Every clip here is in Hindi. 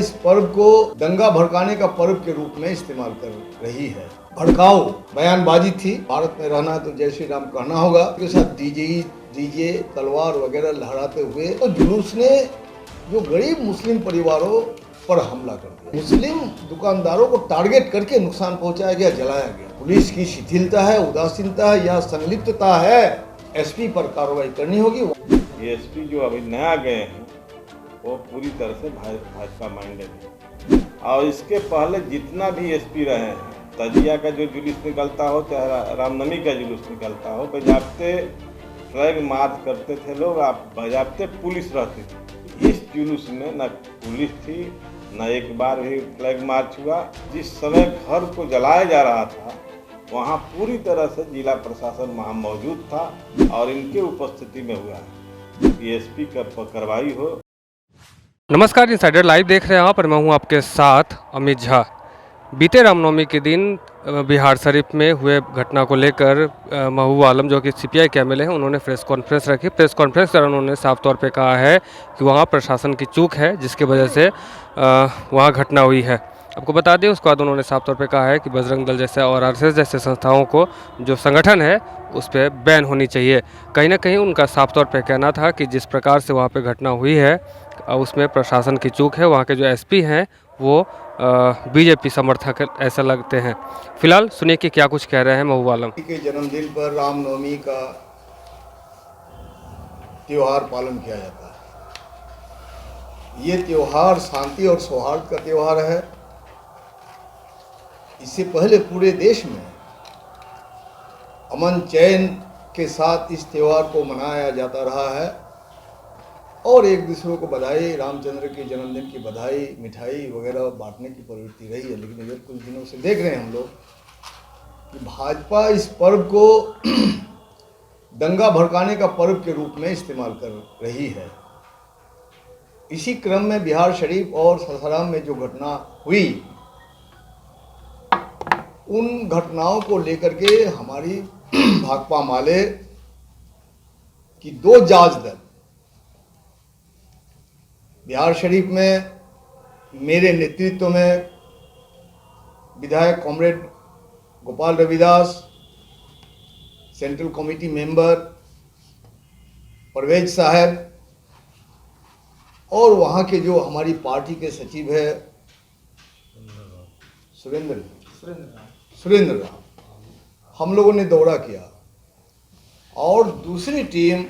इस पर्व को दंगा भड़काने का पर्व के रूप में इस्तेमाल कर रही है। भड़काऊ बयानबाजी थी। भारत में रहना है तो जय श्री राम कहना होगा। उसके साथ डीजे तलवार वगैरह लहराते हुए तो जुलूस ने जो गरीब मुस्लिम परिवारों पर हमला कर दिया। मुस्लिम दुकानदारों को टारगेट करके नुकसान पहुंचाया गया, जलाया गया। पुलिस की शिथिलता है, उदासीनता है या संलिप्तता है, एसपी पर कार्रवाई करनी होगी। ये एसपी जो अभी नया गए हैं वो पूरी तरह से भाजपा माइंडेड है। और इसके पहले जितना भी एसपी रहे हैं, तजिया का जो जुलूस निकलता हो चाहे रामनवमी का जुलूस निकलता हो, बजाबते फ्लैग मार्च करते थे लोग, आप बजाबते पुलिस रहती थी। इस जुलूस में न पुलिस थी, न एक बार भी फ्लैग मार्च हुआ। जिस समय घर को जलाया जा रहा था वहाँ पूरी तरह से जिला प्रशासन वहाँ मौजूद था और इनके उपस्थिति में हुआ है। एसपी का कार्रवाई हो। नमस्कार, इनसाइडर लाइव देख रहे हैं आप और मैं हूं आपके साथ अमित झा। बीते रामनवमी के दिन बिहार शरीफ में हुए घटना को लेकर महबूब आलम जो कि सीपीआई के एमएलए हैं, उन्होंने प्रेस कॉन्फ्रेंस रखी। प्रेस कॉन्फ्रेंस कर उन्होंने साफ तौर पे कहा है कि वहां प्रशासन की चूक है जिसकी वजह से वहां घटना हुई है। आपको बता दें, उसके बाद उन्होंने साफ तौर पे कहा है कि बजरंग दल जैसे और आरएसएस जैसे संस्थाओं को जो संगठन है उस पर बैन होनी चाहिए। कहीं ना कहीं उनका साफ तौर पे कहना था कि जिस प्रकार से वहाँ पे घटना हुई है उसमें प्रशासन की चूक है। वहाँ के जो एसपी हैं वो बीजेपी समर्थक ऐसा लगते हैं। फिलहाल सुनिए कि क्या कुछ कह रहे हैं महबूब आलम। के जन्मदिन पर रामनवमी का त्योहार पालन किया जाता है। ये त्योहार शांति और सौहार्द का त्योहार है। इससे पहले पूरे देश में अमन चैन के साथ इस त्योहार को मनाया जाता रहा है और एक दूसरे को बधाई, रामचंद्र के जन्मदिन की बधाई, मिठाई वगैरह बांटने की प्रवृत्ति रही है। लेकिन अगर कुछ दिनों से देख रहे हैं हम लोग कि भाजपा इस पर्व को दंगा भड़काने का पर्व के रूप में इस्तेमाल कर रही है। इसी क्रम में बिहार शरीफ और सासाराम में जो घटना हुई, उन घटनाओं को लेकर के हमारी भाकपा माले की 2 जांच दल बिहार शरीफ में मेरे नेतृत्व में विधायक comrade Gopal Ravidas, central committee member Parvez साहब और वहाँ के जो हमारी पार्टी के सचिव है सुरेंद्र राम, हम लोगों ने दौरा किया। और दूसरी टीम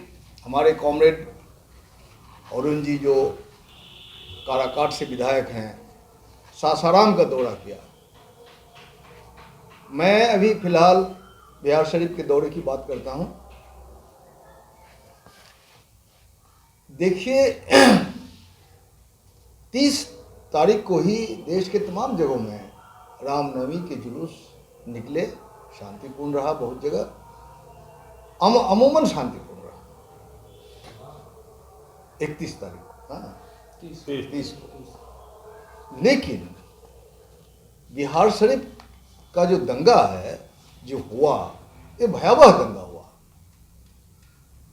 हमारे कॉमरेड अरुण जी जो काराकाट से विधायक हैं, सासाराम का दौरा किया। मैं अभी फिलहाल बिहार शरीफ के दौरे की बात करता हूं। देखिए 30 तारीख को ही देश के तमाम जगहों में रामनवमी के जुलूस निकले। शांतिपूर्ण रहा, बहुत जगह अमूमन शांतिपूर्ण रहा। 31 तारीख को, हाँ 30 को। लेकिन बिहार शरीफ का जो दंगा है जो हुआ, ये भयावह दंगा हुआ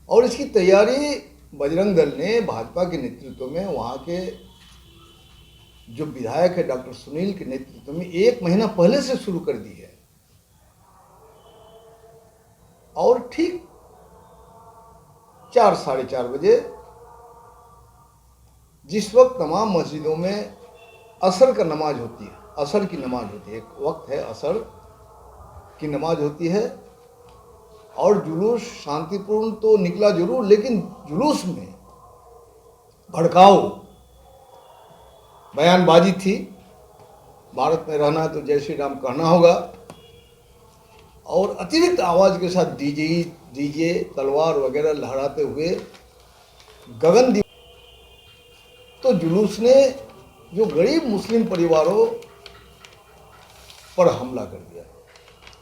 और इसकी तैयारी बजरंग दल ने भाजपा के नेतृत्व में, वहाँ के जो विधायक है डॉक्टर सुनील के नेतृत्व में 1 महीना पहले से शुरू कर दी है। और ठीक 4 साढ़े 4 बजे, जिस वक्त तमाम मस्जिदों में असर का नमाज होती है, असर की नमाज होती है, एक वक्त है असर की नमाज होती है, और जुलूस शांतिपूर्ण तो निकला जरूर, लेकिन जुलूस में भड़काऊ बयानबाजी थी। भारत में रहना है तो जय श्री राम कहना होगा, और अतिरिक्त आवाज़ के साथ डीजे तलवार वगैरह लहराते हुए गगन। तो जुलूस ने जो गरीब मुस्लिम परिवारों पर हमला कर दिया।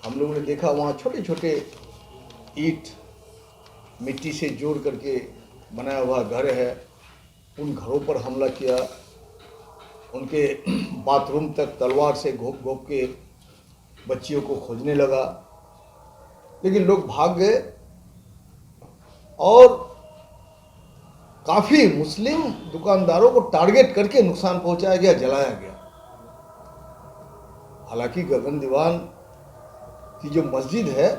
हम लोगों ने देखा वहाँ छोटे छोटे ईंट मिट्टी से जोड़ करके बनाया हुआ घर है, उन घरों पर हमला किया। उनके बाथरूम तक तलवार से घोंप घोंप के बच्चियों को खोजने लगा, लेकिन लोग भाग गए। और काफ़ी मुस्लिम दुकानदारों को टारगेट करके नुकसान पहुंचाया गया, जलाया गया। हालांकि गगन दीवान की जो मस्जिद है,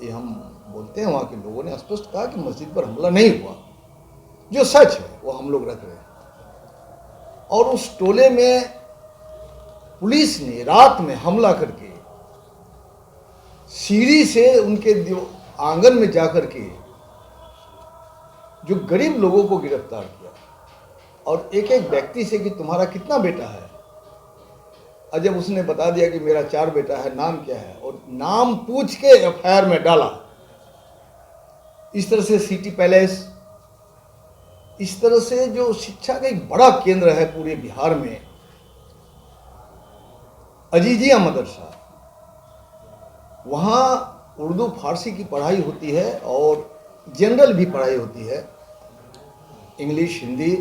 ये हम बोलते हैं, वहाँ के लोगों ने स्पष्ट कहा कि मस्जिद पर हमला नहीं हुआ। जो सच है वो हम लोग रख रहे हैं। और उस टोले में पुलिस ने रात में हमला करके सीढ़ी से उनके आंगन में जाकर के जो गरीब लोगों को गिरफ्तार किया और एक एक व्यक्ति से कि तुम्हारा कितना बेटा है, और जब उसने बता दिया कि मेरा 4 बेटा है, नाम क्या है, और नाम पूछ के एफआईआर में डाला। इस तरह से सिटी पैलेस, इस तरह से जो शिक्षा का एक बड़ा केंद्र है पूरे बिहार में, अजीजिया मदरसा, वहाँ उर्दू फारसी की पढ़ाई होती है और जनरल भी पढ़ाई होती है, इंग्लिश, हिंदी,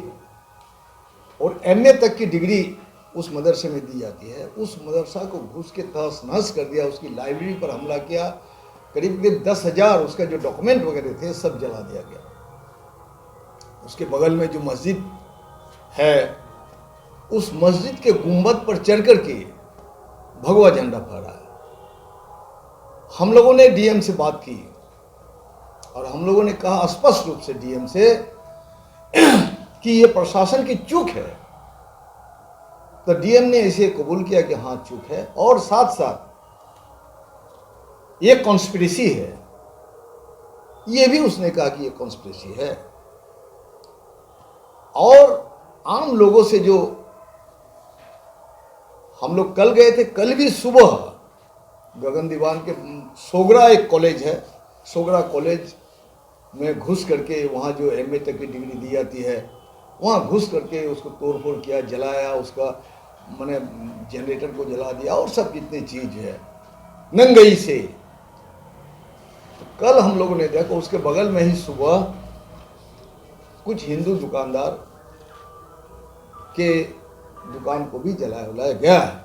और एमए तक की डिग्री उस मदरसे में दी जाती है। उस मदरसा को घुस के तहस नहस कर दिया, उसकी लाइब्रेरी पर हमला किया, करीब करीब 10,000 उसका जो डॉक्यूमेंट वगैरह थे सब जला दिया गया। उसके बगल में जो मस्जिद है, उस मस्जिद के गुंबद पर चढ़ कर के भगवा झंडा फहराया। हम लोगों ने डीएम से बात की और हम लोगों ने कहा स्पष्ट रूप से डीएम से कि ये प्रशासन की चूक है। तो डीएम ने इसे कबूल किया कि हाँ चूक है, और साथ साथ ये कॉन्स्पिरेसी है, ये भी उसने कहा कि ये कॉन्स्पिरेसी है। और आम लोगों से जो हम लोग कल गए थे, कल भी सुबह गगन दीवान के सोगरा एक कॉलेज है, सोगरा कॉलेज में घुस करके वहाँ जो एमए तक की डिग्री दी जाती है, वहाँ घुस करके उसको तोड़फोड़ किया, जलाया, उसका मैंने जनरेटर को जला दिया और सब जितनी चीज़ है नंगई से। तो कल हम लोगों ने देखा उसके बगल में ही सुबह कुछ हिंदू दुकानदार के दुकान को भी जलाया उलाया गया है।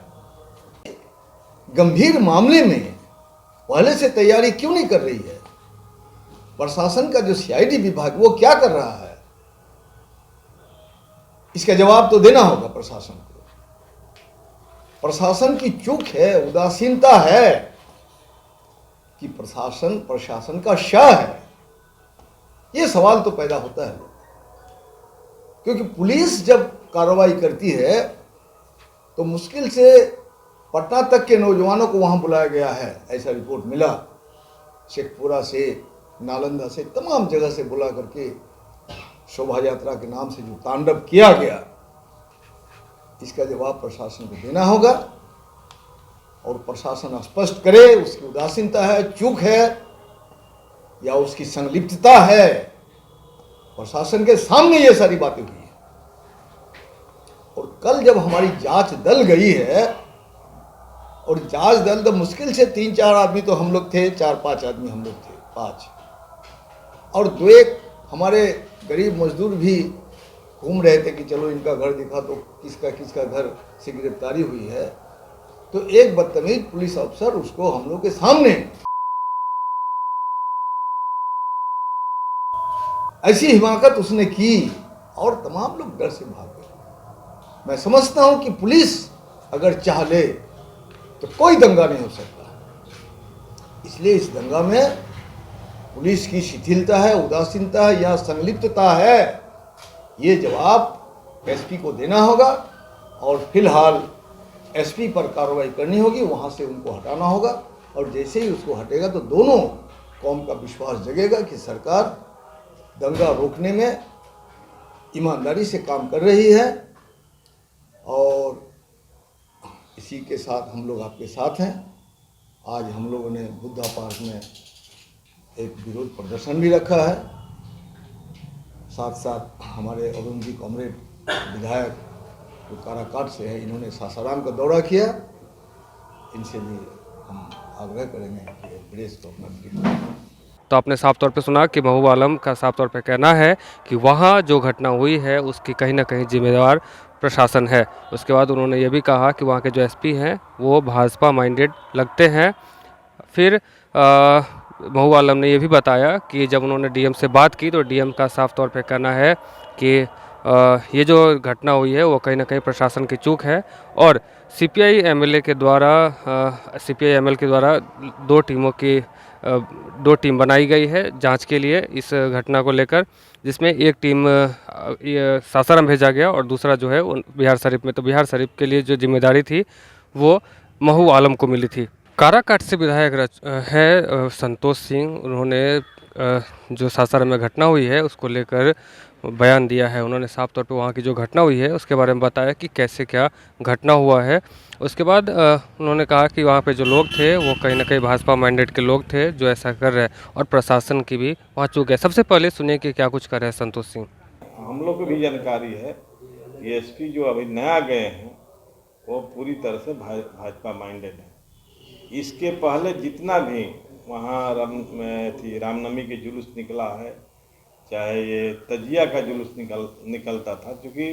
गंभीर मामले में पहले से तैयारी क्यों नहीं कर रही है प्रशासन का? जो सीआईडी विभाग वो क्या कर रहा है? इसका जवाब तो देना होगा प्रशासन को। प्रशासन की चूक है, उदासीनता है कि प्रशासन का शाह है, ये सवाल तो पैदा होता है। क्योंकि पुलिस जब कार्रवाई करती है तो मुश्किल से पटना तक के नौजवानों को वहां बुलाया गया है, ऐसा रिपोर्ट मिला। शेखपुरा से, नालंदा से, तमाम जगह से बुला करके शोभा यात्रा के नाम से जो तांडव किया गया, इसका जवाब प्रशासन को देना होगा। और प्रशासन स्पष्ट करे उसकी उदासीनता है, चूक है या उसकी संलिप्तता है। प्रशासन के सामने ये सारी बातें हुई है। और कल जब हमारी जांच दल गई है, और जांच दल तो मुश्किल से 3-4 आदमी तो हम लोग थे, 4-5 आदमी हम लोग थे, 5, और 2-1 हमारे गरीब मजदूर भी घूम रहे थे कि चलो इनका घर दिखा तो किसका घर से गिरफ्तारी हुई है। तो एक बदतमीज पुलिस अफसर उसको हम लोग के सामने ऐसी हिमाकत उसने की और तमाम लोग डर से भाग गए। मैं समझता हूं कि पुलिस अगर चाह ले तो कोई दंगा नहीं हो सकता। इसलिए इस दंगा में पुलिस की शिथिलता है, उदासीनता है या संलिप्तता है, ये जवाब एसपी को देना होगा। और फिलहाल एसपी पर कार्रवाई करनी होगी, वहाँ से उनको हटाना होगा। और जैसे ही उसको हटेगा तो दोनों कौम का विश्वास जगेगा कि सरकार दंगा रोकने में ईमानदारी से काम कर रही है। और इसी के साथ हम लोग आपके साथ हैं। आज हम लोगों ने बुद्धा पार्क में एक विरोध प्रदर्शन भी रखा है। साथ साथ हमारे अरुण जी कॉमरेड विधायक जो काराकाट से है, इन्होंने सासाराम का दौरा किया। इनसे भी हम आग्रह करेंगे कि प्रेस को अपना। तो आपने साफ तौर पे सुना कि महबूब आलम का साफ तौर पे कहना है कि वहाँ जो घटना हुई है उसकी कहीं ना कहीं जिम्मेदार प्रशासन है। उसके बाद उन्होंने ये भी कहा कि वहाँ के जो एसपी हैं वो भाजपा माइंडेड लगते हैं। फिर महू आलम ने ये भी बताया कि जब उन्होंने डीएम से बात की तो डीएम का साफ तौर पे कहना है कि ये जो घटना हुई है वो कहीं ना कहीं प्रशासन की चूक है और सीपीआई एमएल के द्वारा दो टीम बनाई गई है जांच के लिए इस घटना को लेकर, जिसमें एक टीम ये सासाराम भेजा गया और दूसरा जो है वो बिहार शरीफ में। तो बिहार शरीफ के लिए जो जिम्मेदारी थी वो महू आलम को मिली थी। काराकाट से विधायक संतोष सिंह, उन्होंने जो सासाराम में घटना हुई है उसको लेकर बयान दिया है। उन्होंने साफ तौर पे वहाँ की जो घटना हुई है उसके बारे में बताया कि कैसे क्या घटना हुआ है। उसके बाद उन्होंने कहा कि वहाँ पे जो लोग थे वो कहीं ना कहीं भाजपा मैंडेट के लोग थे जो ऐसा कर रहे हैं और प्रशासन की भी वहाँ चूक है। सबसे पहले सुनिए कि क्या कुछ कर रहे हैं संतोष सिंह। हम लोग को भी जानकारी है कि एसपी जो अभी नया गए हैं वो पूरी तरह से भाजपा माइंडेड है। इसके पहले जितना भी वहाँ रामनवमी के जुलूस निकला है, चाहे ये तजिया का जुलूस निकलता था, क्योंकि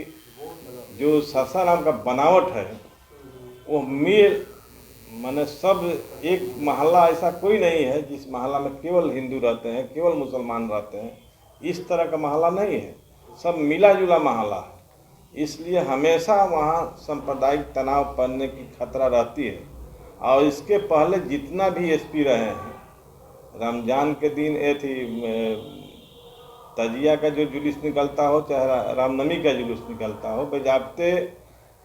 जो सासाराम का बनावट है वो माने सब एक मोहल्ला ऐसा कोई नहीं है जिस मोहल्ला में केवल हिंदू रहते हैं, केवल मुसलमान रहते हैं, इस तरह का मोहल्ला नहीं है, सब मिला जुला मोहल्ला है। इसलिए हमेशा वहाँ सांप्रदायिक तनाव पड़ने की खतरा रहती है। और इसके पहले जितना भी एसपी रहे हैं, रमजान के दिन तजिया का जो जुलूस निकलता हो चाहे रामनवमी का जुलूस निकलता हो, बजाबते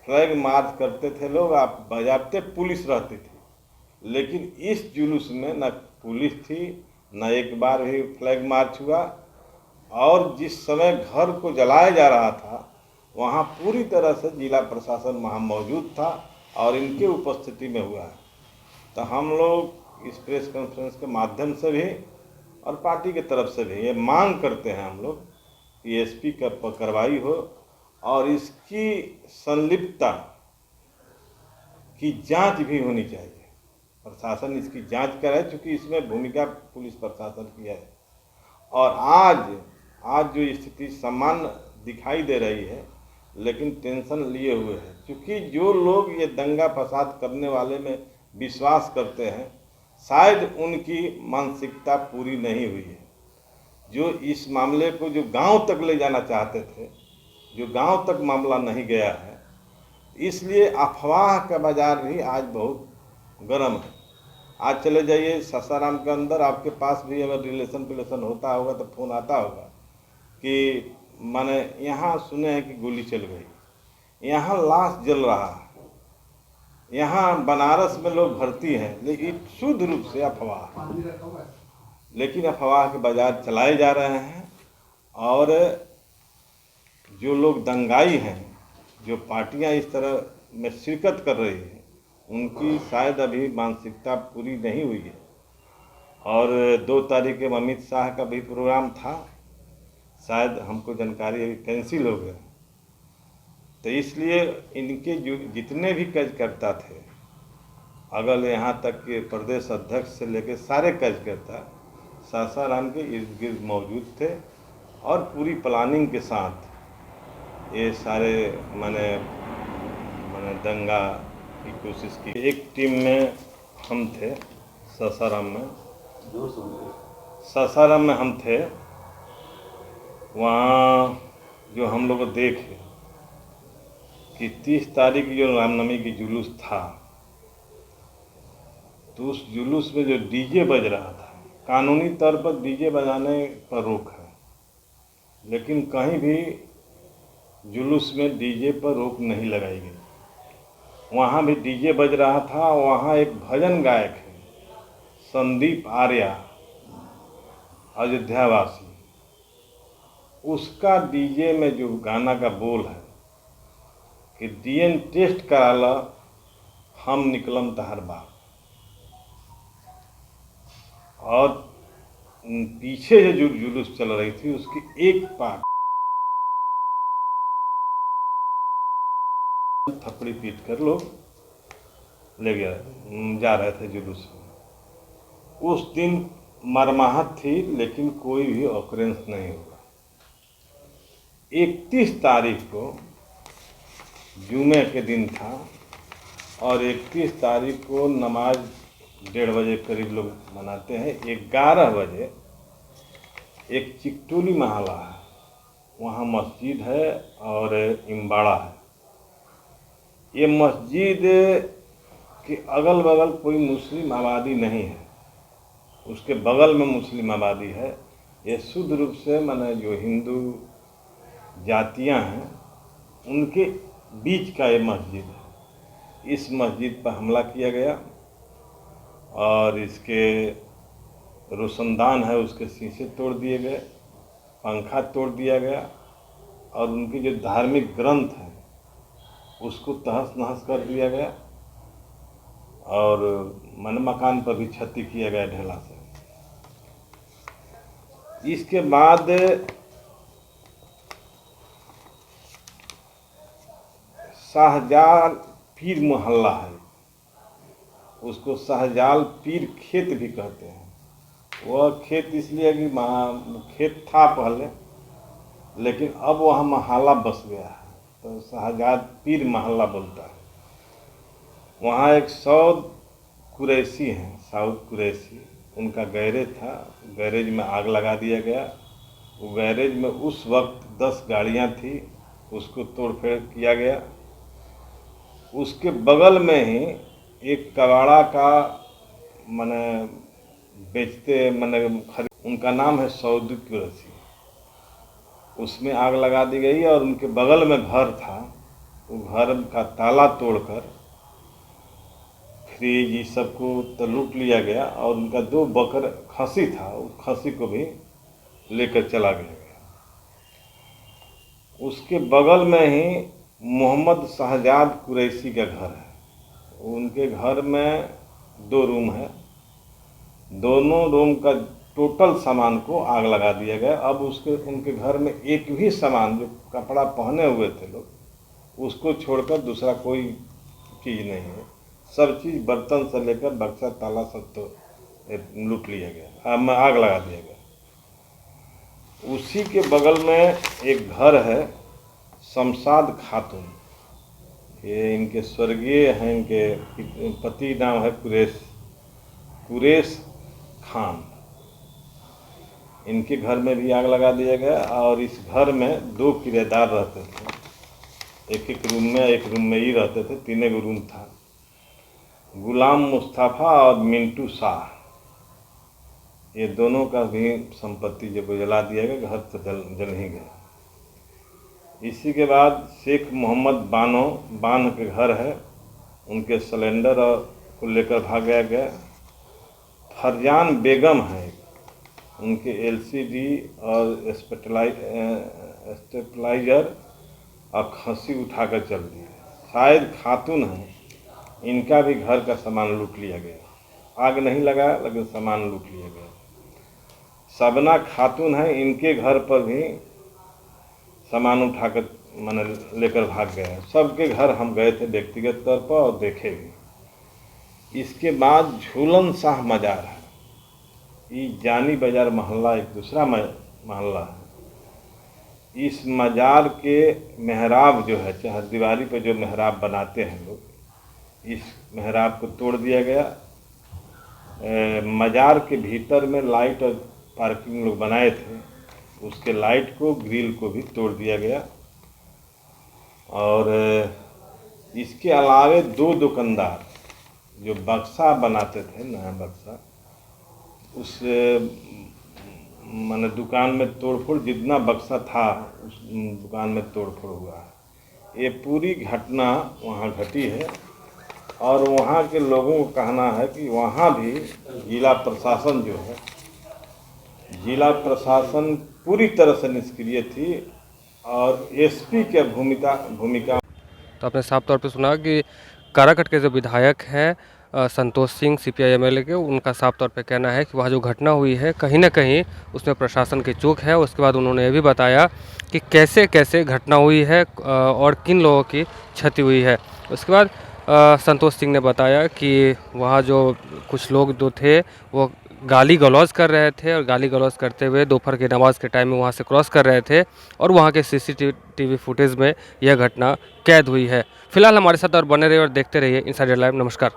फ्लैग मार्च करते थे लोग, आप बजाबते पुलिस रहती थी। लेकिन इस जुलूस में न पुलिस थी, न एक बार भी फ्लैग मार्च हुआ। और जिस समय घर को जलाया जा रहा था वहाँ पूरी तरह से जिला प्रशासन वहाँ मौजूद था और इनके उपस्थिति में हुआ है। तो हम लोग इस प्रेस कॉन्फ्रेंस के माध्यम से भी और पार्टी के तरफ से भी ये मांग करते हैं हम लोग कि एसपी का कार्रवाई हो और इसकी संलिप्तता की जांच भी होनी चाहिए। प्रशासन इसकी जांच करे, चूँकि इसमें भूमिका पुलिस प्रशासन की है। और आज जो स्थिति सामान्य दिखाई दे रही है, लेकिन टेंशन लिए हुए है, क्योंकि जो लोग ये दंगा फसाद करने वाले में विश्वास करते हैं, शायद उनकी मानसिकता पूरी नहीं हुई है। जो इस मामले को जो गांव तक ले जाना चाहते थे, जो गांव तक मामला नहीं गया है, इसलिए अफवाह का बाजार भी आज बहुत गर्म है। आज चले जाइए सासाराम के अंदर, आपके पास भी अगर रिलेशन होता होगा तो फ़ोन आता होगा कि माने यहाँ सुने हैं कि गोली चल गई, यहाँ लाश जल रहा है, यहाँ बनारस में लोग भर्ती हैं, लेकिन शुद्ध रूप से अफवाह। लेकिन अफवाह के बाजार चलाए जा रहे हैं। और जो लोग दंगाई हैं, जो पार्टियां इस तरह में शिरकत कर रही हैं, उनकी शायद अभी मानसिकता पूरी नहीं हुई है। और 2 तारीख के अमित शाह का भी प्रोग्राम था, शायद हमको जानकारी अभी कैंसिल हो गया। तो इसलिए इनके जो जितने भी कार्यकर्ता थे, अगर यहाँ तक के प्रदेश अध्यक्ष से लेकर सारे कार्यकर्ता सासाराम के इर्द गिर्द मौजूद थे और पूरी प्लानिंग के साथ ये सारे माने दंगा की कोशिश की। एक टीम में हम थे सासाराम में हम थे। वहाँ जो हम लोग देखे कि 30 तारीख जो रामनवमी की जुलूस था, तो उस जुलूस में जो डीजे बज रहा था, कानूनी तौर पर डीजे बजाने पर रोक है, लेकिन कहीं भी जुलूस में डीजे पर रोक नहीं लगाई गई। वहाँ भी डीजे बज रहा था। वहाँ एक भजन गायक है संदीप आर्या, अयोध्यावासी, उसका डीजे में जो गाना का बोल है कि डीएन टेस्ट करा ला, हम निकलम तहर बाप। और पीछे जो जुलूस चल रही थी उसकी एक पार्ट थप्पड़ी पीट कर लोग ले गया, जा रहे थे जुलूस में। उस दिन मरमाहत थी, लेकिन कोई भी ऑकरेंस नहीं हुआ। 31 तारीख को जुमे के दिन था और 31 तारीख को नमाज 1:30 बजे करीब लोग मनाते हैं। 11 बजे एक चिकटोली मोहल्ला है, वहाँ मस्जिद है और इम्बाड़ा है। ये मस्जिद के अगल बगल कोई मुस्लिम आबादी नहीं है, उसके बगल में मुस्लिम आबादी है। ये शुद्ध रूप से माने जो हिंदू जातियां हैं उनके बीच का ये मस्जिद है। इस मस्जिद पर हमला किया गया और इसके रोशनदान है उसके शीशे तोड़ दिए गए, पंखा तोड़ दिया गया और उनके जो धार्मिक ग्रंथ हैं उसको तहस नहस कर दिया गया और मन मकान पर भी क्षति किया गया ढेला से। इसके बाद शाहजाल पीर मोहल्ला है, उसको शाहजाल पीर खेत भी कहते हैं। वह खेत इसलिए कि खेत था पहले, लेकिन अब वहाँ मोहल्ला बस गया है तो शाहजाल पीर मोहल्ला बोलता है। वहाँ एक सऊद कुरैशी हैं, साउद कुरैशी, उनका गैरेज था, गैरेज में आग लगा दिया गया। वो गैरेज में उस वक्त 10 गाड़ियाँ थी, उसको तोड़फोड़ किया गया। उसके बगल में ही एक कबाड़ा का माने बेचते माने उनका नाम है सऊद कुरैशी, उसमें आग लगा दी गई और उनके बगल में घर था, वो घर का ताला तोड़कर फ्रिज ये सब को तो लूट लिया गया और उनका 2 बकर खसी था, उस खसी को भी लेकर चला गया। उसके बगल में ही मोहम्मद शहजाद कुरैशी का घर है। उनके घर में 2 रूम है, दोनों रूम का टोटल सामान को आग लगा दिया गया। अब उनके घर में एक भी सामान जो कपड़ा पहने हुए थे लोग उसको छोड़कर दूसरा कोई चीज़ नहीं है, सब चीज़ बर्तन से लेकर बक्सा ताला सब तो लूट लिया गया, आग लगा दिया गया। उसी के बगल में एक घर है शमशाद खातून, ये इनके स्वर्गीय हैं, इनके पति नाम है कुरैश खान। इनके घर में भी आग लगा दिया गया और इस घर में 2 किराएदार रहते थे, एक रूम में ही रहते थे, 3 रूम था। गुलाम मुस्तफ़ा और मिंटू शाह, ये दोनों का भी संपत्ति जब जला दिया गया, घर तो जल ही गया। इसी के बाद शेख मोहम्मद बानो के घर है, उनके सिलेंडर को लेकर भाग गया। फरजान बेगम है, उनके LCD और स्टेपलाइजर और खसी उठाकर चल दी। शायद खातून है, इनका भी घर का सामान लूट लिया गया, आग नहीं लगा लेकिन सामान लूट लिया गया। सबना खातून है, इनके घर पर भी सामान उठाकर मैंने लेकर भाग गए। सबके घर हम गए थे व्यक्तिगत तौर पर और देखे भी। इसके बाद झूलन शाह मजार है, ये जानी बाजार मोहल्ला एक दूसरा मोहल्ला है। इस मजार के मेहराब जो है, चाहे दीवारी पर जो मेहराब बनाते हैं लोग, इस मेहराब को तोड़ दिया गया। मजार के भीतर में लाइट और पार्किंग लोग बनाए थे, उसके लाइट को ग्रिल को भी तोड़ दिया गया। और इसके अलावे 2 दुकानदार जो बक्सा बनाते थे, नया बक्सा, उस माने दुकान में तोड़फोड़, जितना बक्सा था उस दुकान में तोड़फोड़ हुआ है। ये पूरी घटना वहाँ घटी है और वहाँ के लोगों का कहना है कि वहाँ भी जिला प्रशासन जो है, जिला प्रशासन पूरी तरह से निष्क्रिय थी और SP की भूमिका। तो आपने साफ तौर पे सुना कि काराकट के जो विधायक हैं संतोष सिंह CPI MLA के, उनका साफ तौर पे कहना है कि वहाँ जो घटना हुई है कहीं ना कहीं उसमें प्रशासन की चूक है। उसके बाद उन्होंने ये भी बताया कि कैसे कैसे घटना हुई है और किन लोगों की क्षति हुई है। उसके बाद संतोष सिंह ने बताया कि वहाँ जो कुछ लोग जो थे वो गाली गलौज कर रहे थे और गाली गलौज करते हुए दोपहर की नमाज के टाइम में वहाँ से क्रॉस कर रहे थे और वहाँ के CCTV फुटेज में यह घटना कैद हुई है। फिलहाल हमारे साथ और बने रहिए और देखते रहिए इनसाइडर लाइव। नमस्कार।